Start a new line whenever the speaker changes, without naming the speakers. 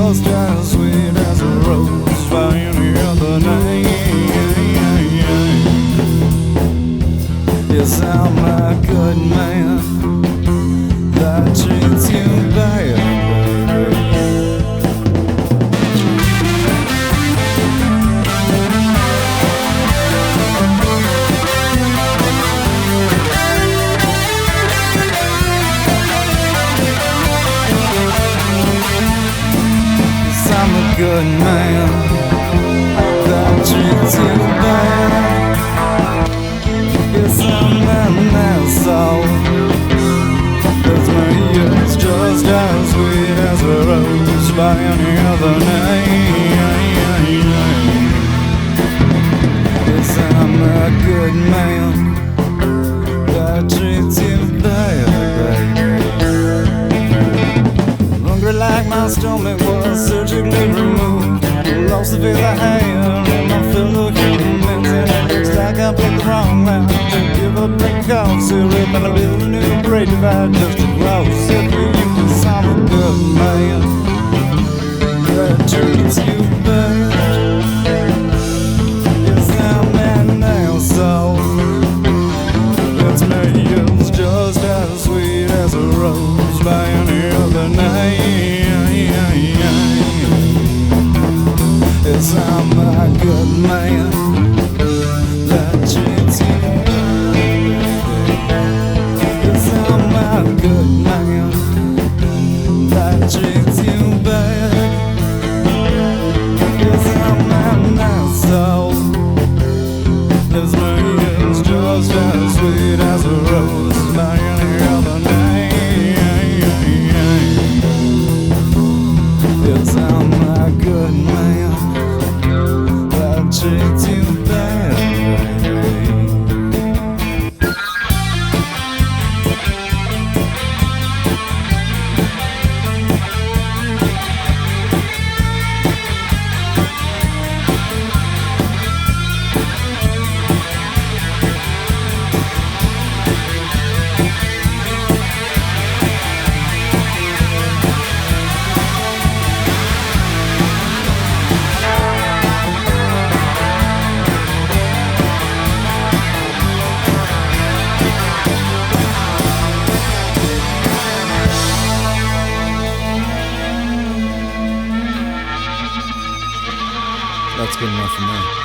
just as sweet as a rose by any other name. Yes, I'm a good man that treats you bad, baby. Yes, I'm a good man that treats you bad. Yes, I'm an asshole. That's my years just as sweet as a rose by any other name. Yes, I'm a good man that treats you bad, baby. Hungry like my stomach was surgically removed. Lost the feel I had in my fellow humans, and it looks like I picked the wrong line. Give up the cough syrup and I build a new great divide just to cross it for you. 'Cause I'm a good man that treats you bad. Yes, I'm an asshole. That's me, it's just as sweet as a rose by any other name. Yes, I'm a good man that treats you bad. Yes, I'm a good man that treats you bad. Yes, I'm an asshole. This man is just as sweet as a rose by any other name. Yes, I'm a good man that treats you bad, baby. That's good enough for me.